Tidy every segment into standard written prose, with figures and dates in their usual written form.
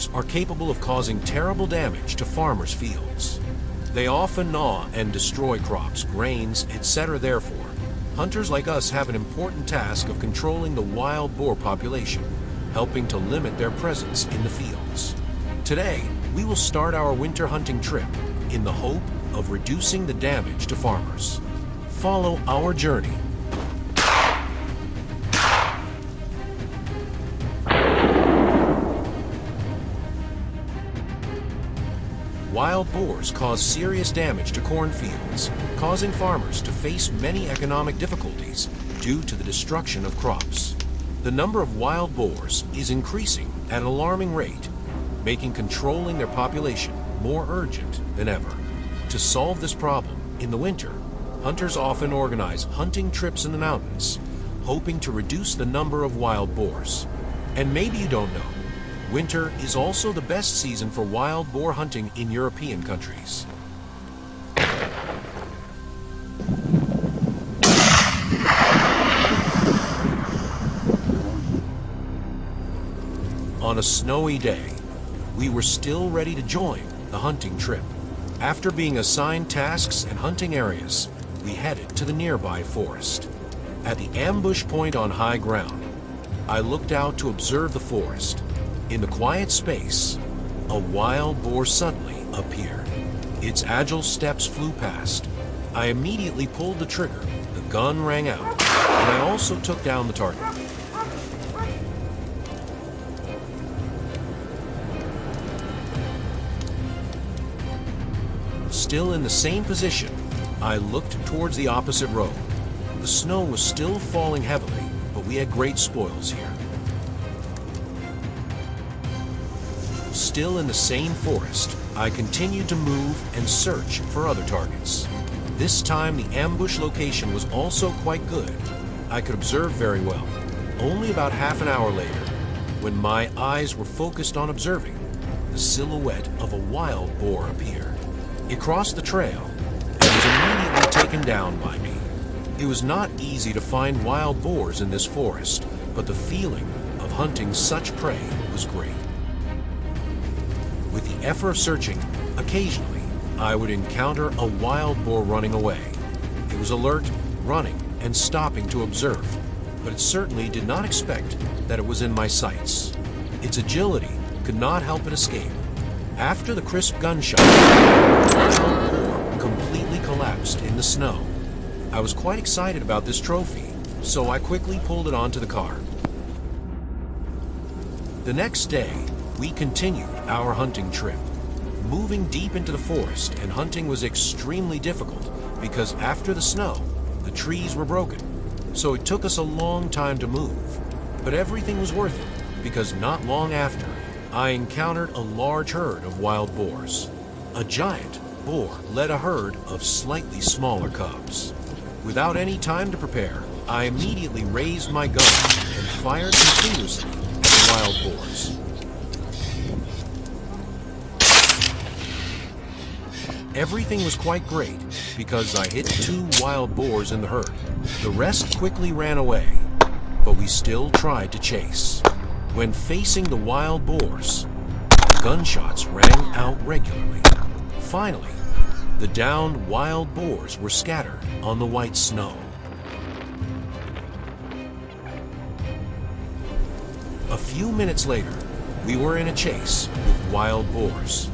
boars are capable of causing terrible damage to farmers' fields. They often gnaw and destroy crops, grains, etc. Therefore, hunters like us have an important task of controlling the wild boar population, helping to limit their presence in the fields. Today, we will start our winter hunting trip in the hope of reducing the damage to farmers. Follow our journey. Wild boars cause serious damage to cornfields, causing farmers to face many economic difficulties due to the destruction of crops. The number of wild boars is increasing at an alarming rate, making controlling their population more urgent than ever. To solve this problem, in the winter, hunters often organize hunting trips in the mountains, hoping to reduce the number of wild boars. And maybe you don't know, winter is also the best season for wild boar hunting in European countries. On a snowy day, we were still ready to join the hunting trip. After being assigned tasks and hunting areas, we headed to the nearby forest. At the ambush point on high ground, I looked out to observe the forest. In the quiet space, a wild boar suddenly appeared. Its agile steps flew past. I immediately pulled the trigger, the gun rang out, and I also took down the target. Still in the same position, I looked towards the opposite road. The snow was still falling heavily, but we had great spoils here. Still in the same forest, I continued to move and search for other targets. This time the ambush location was also quite good. I could observe very well. Only about half an hour later, when my eyes were focused on observing, the silhouette of a wild boar appeared. It crossed the trail and was immediately taken down by me. It was not easy to find wild boars in this forest, but the feeling of hunting such prey was great. With the effort of searching, occasionally I would encounter a wild boar running away. It was alert, running, and stopping to observe, but it certainly did not expect that it was in my sights. Its agility could not help it escape. After the crisp gunshot, the wild boar completely collapsed in the snow. I was quite excited about this trophy, so I quickly pulled it onto the car. The next day, we continued our hunting trip. Moving deep into the forest and hunting was extremely difficult because after the snow, the trees were broken, so it took us a long time to move. But everything was worth it because not long after, I encountered a large herd of wild boars. A giant boar led a herd of slightly smaller cubs. Without any time to prepare, I immediately raised my gun and fired continuously at the wild boars. Everything was quite great because I hit 2 wild boars in the herd. The rest quickly ran away, but we still tried to chase. When facing the wild boars, gunshots rang out regularly. Finally, the downed wild boars were scattered on the white snow. A few minutes later, we were in a chase with wild boars.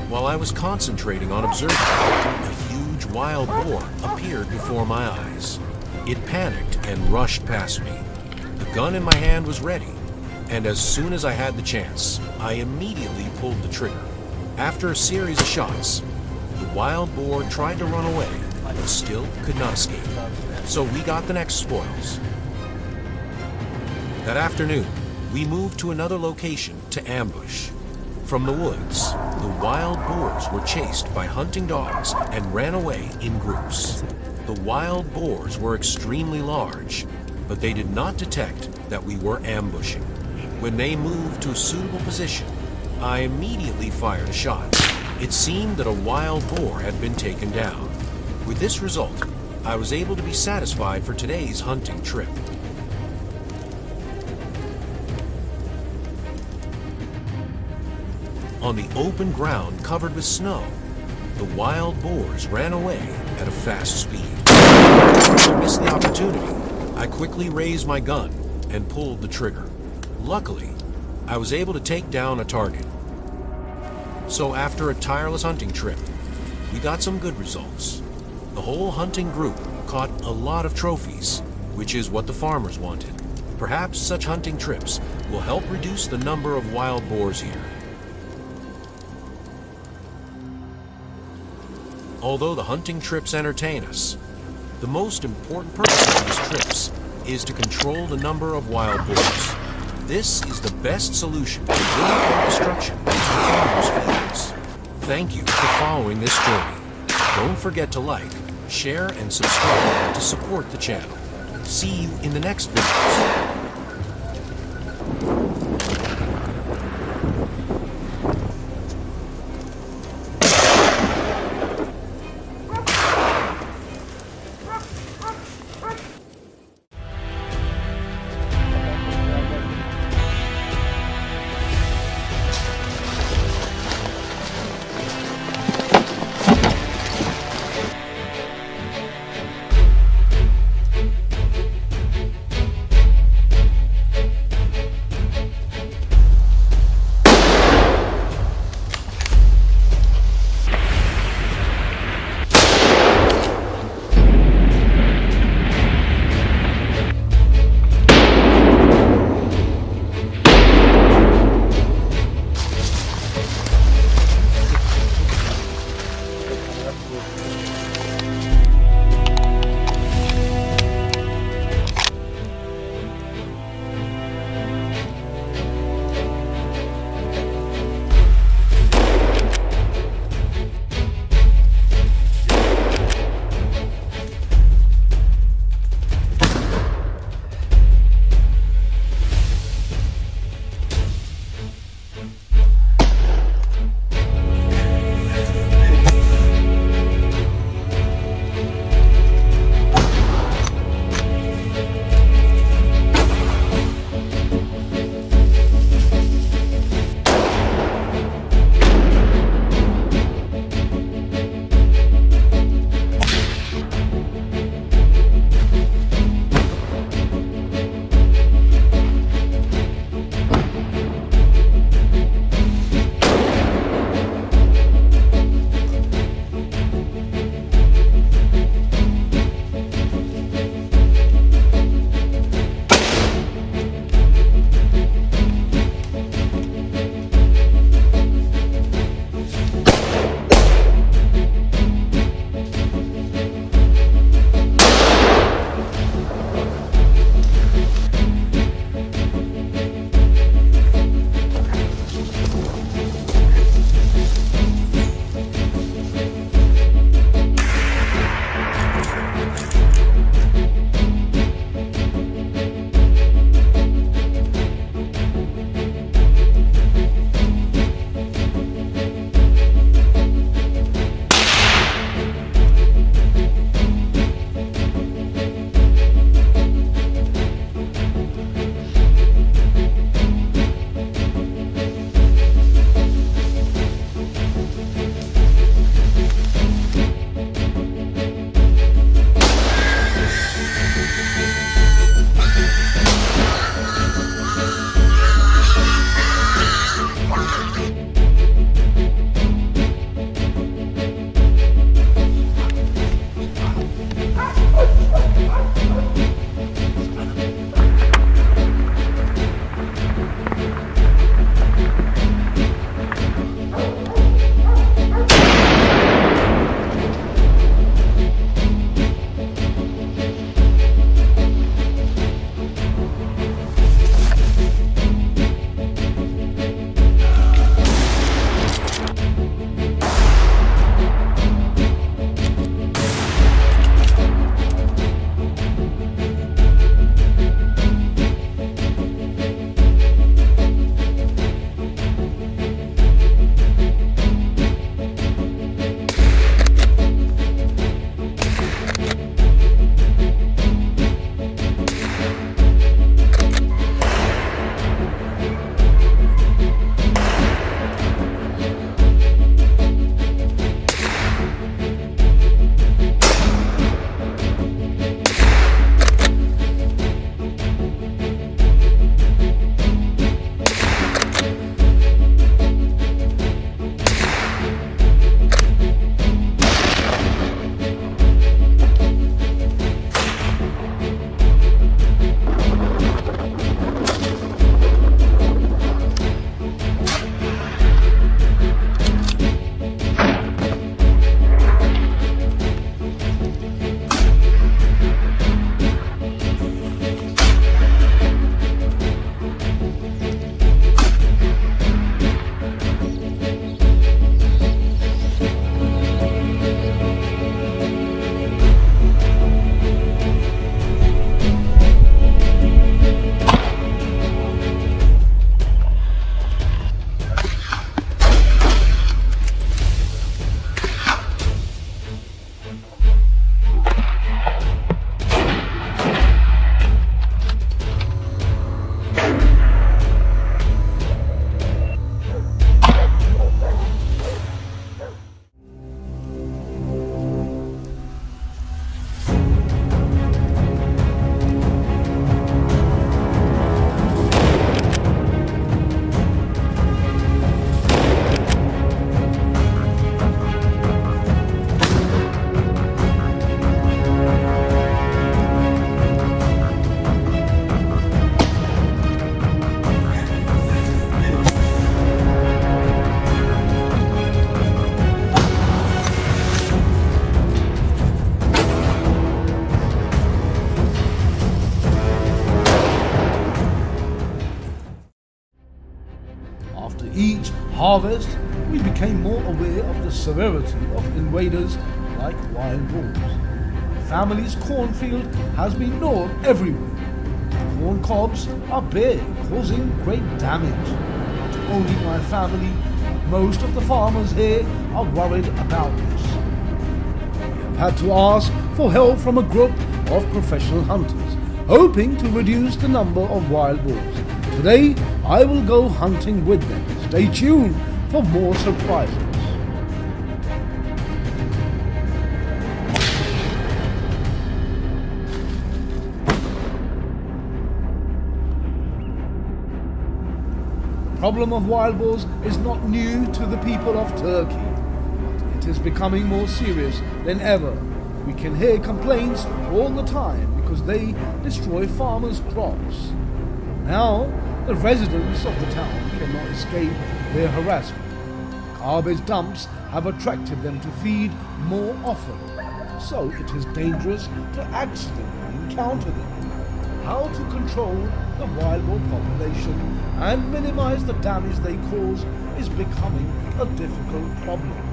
While I was concentrating on observing, a huge wild boar appeared before my eyes. It panicked and rushed past me. The gun in my hand was ready, and as soon as I had the chance, I immediately pulled the trigger. After a series of shots, the wild boar tried to run away, but still could not escape. So we got the next spoils. That afternoon, we moved to another location to ambush. From the woods, the wild boars were chased by hunting dogs and ran away in groups. The wild boars were extremely large, but they did not detect that we were ambushing. When they moved to a suitable position, I immediately fired a shot. It seemed that a wild boar had been taken down. With this result, I was able to be satisfied for today's hunting trip. On the open ground covered with snow, the wild boars ran away at a fast speed. To miss the opportunity, I quickly raised my gun and pulled the trigger. Luckily, I was able to take down a target. So after a tireless hunting trip, we got some good results. The whole hunting group caught a lot of trophies, which is what the farmers wanted. Perhaps such hunting trips will help reduce the number of wild boars here. Although the hunting trips entertain us, the most important purpose of these trips is to control the number of wild boars. This is the best solution to limit destruction of farmers' fields. Thank you for following this journey. Don't forget to like, share, and subscribe to support the channel. See you in the next videos. harvest, we became more aware of the severity of invaders like wild boars. My family's cornfield has been gnawed everywhere. Corn cobs are bare, causing great damage. Not only my family, but most of the farmers here are worried about this. We have had to ask for help from a group of professional hunters, hoping to reduce the number of wild boars. Today, I will go hunting with them. Stay tuned for more surprises. The problem of wild boars is not new to the people of Turkey, but it is becoming more serious than ever. We can hear complaints all the time because they destroy farmers' crops. Now, the residents of the town cannot escape their harassment. Garbage dumps have attracted them to feed more often, so it is dangerous to accidentally encounter them. How to control the wild boar population and minimize the damage they cause is becoming a difficult problem.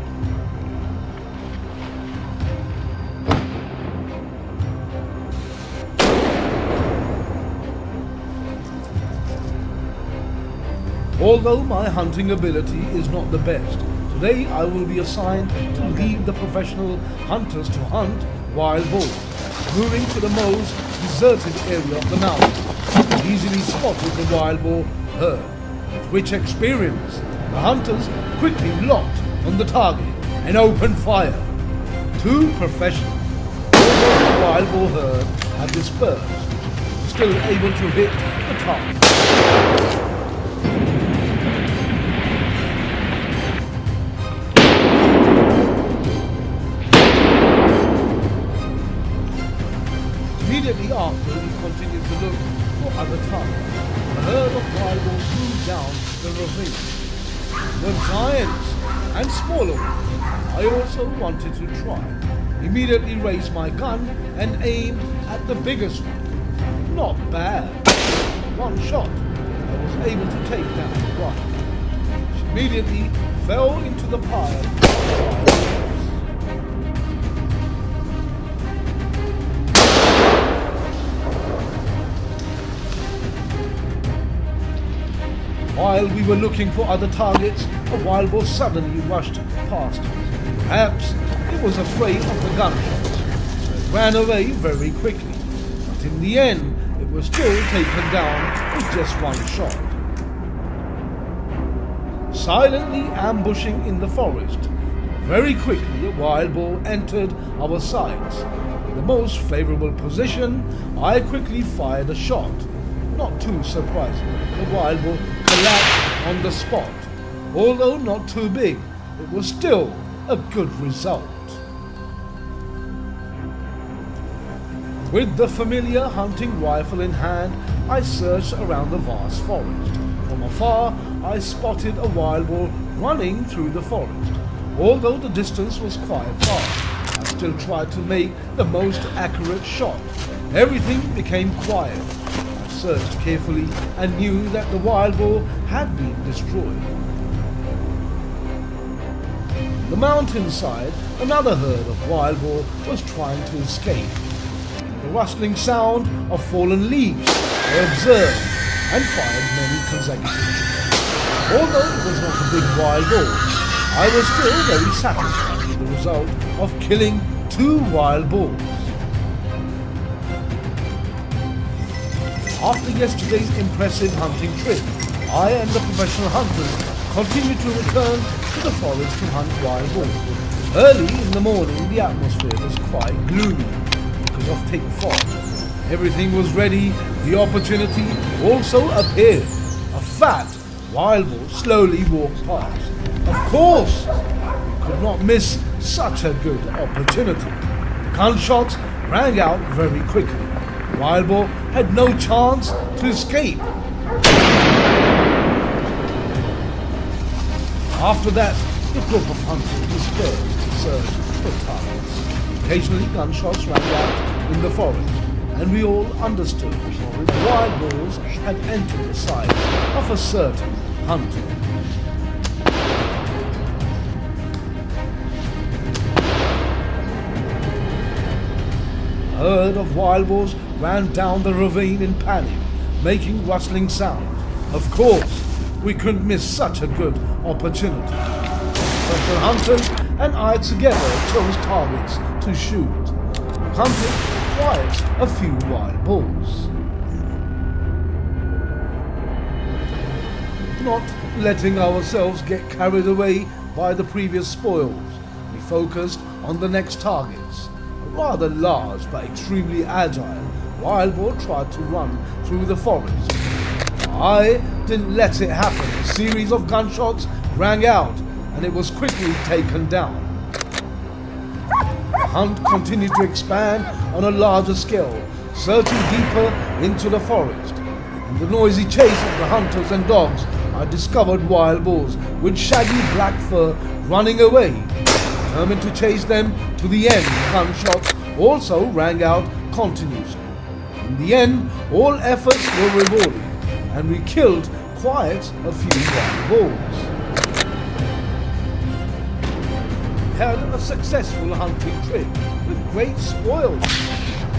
Although my hunting ability is not the best, today I will be assigned to lead the professional hunters to hunt wild boars, moving to the most deserted area of the mountain. We easily spotted the wild boar herd. With which experience, the hunters quickly locked on the target and opened fire. Two professionals, although the wild boar herd had dispersed, still able to hit the target. Immediately after, we continued to look for other targets. The herd of wild boars moved down the ravine. There were giants and smaller ones. I also wanted to try. Immediately raised my gun and aimed at the biggest one. Not bad. One shot, I was able to take down the one. She immediately fell into the pile of wild boars. While we were looking for other targets, a wild boar suddenly rushed past us. Perhaps it was afraid of the gunshots, so it ran away very quickly. But in the end, it was still taken down with just one shot. Silently ambushing in the forest, very quickly a wild boar entered our sights. In the most favorable position, I quickly fired a shot. Not too surprising, the wild boar collapsed on the spot. Although not too big, it was still a good result. With the familiar hunting rifle in hand, I searched around the vast forest. From afar, I spotted a wild boar running through the forest. Although the distance was quite far, I still tried to make the most accurate shot. Everything became quiet. I searched carefully and knew that the wild boar had been destroyed. The mountainside, another herd of wild boar was trying to escape. The rustling sound of fallen leaves I observed and fired many consecutive shots. Although it was not a big wild boar, I was still very satisfied with the result of killing 2 wild boars. After yesterday's impressive hunting trip, I and the professional hunters continued to return to the forest to hunt wild boar. Early in the morning, the atmosphere was quite gloomy because of thick fog. Everything was ready. The opportunity also appeared. A fat wild boar slowly walked past. Of course, we could not miss such a good opportunity. The gunshots rang out very quickly. Wild boar had no chance to escape. After that, the group of hunters dispersed to search for targets. Occasionally, gunshots rang out in the forest, and we all understood that wild boars had entered the sight of a certain hunter. A herd of wild boars ran down the ravine in panic, making rustling sounds. Of course, we couldn't miss such a good opportunity. Special hunters and I together chose targets to shoot. We hunted quite a few wild boars. Not letting ourselves get carried away by the previous spoils, we focused on the next targets. A rather large but extremely agile wild boar tried to run through the forest. I didn't let it happen. A series of gunshots rang out and it was quickly taken down. The hunt continued to expand on a larger scale, searching deeper into the forest. In the noisy chase of the hunters and dogs, I discovered wild boars with shaggy black fur running away. Determined to chase them to the end, gunshots also rang out continuously. In the end, all efforts were rewarded, and we killed quite a few wild boars. We had a successful hunting trip with great spoils.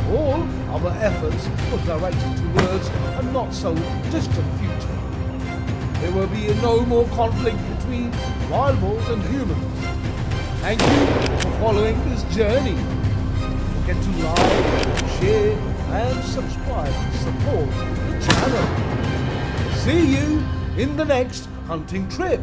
All our efforts were directed towards a not so distant future. There will be no more conflict between wild boars and humans. Thank you for following this journey. Don't forget to like, share and subscribe to support the channel. See you in the next hunting trip.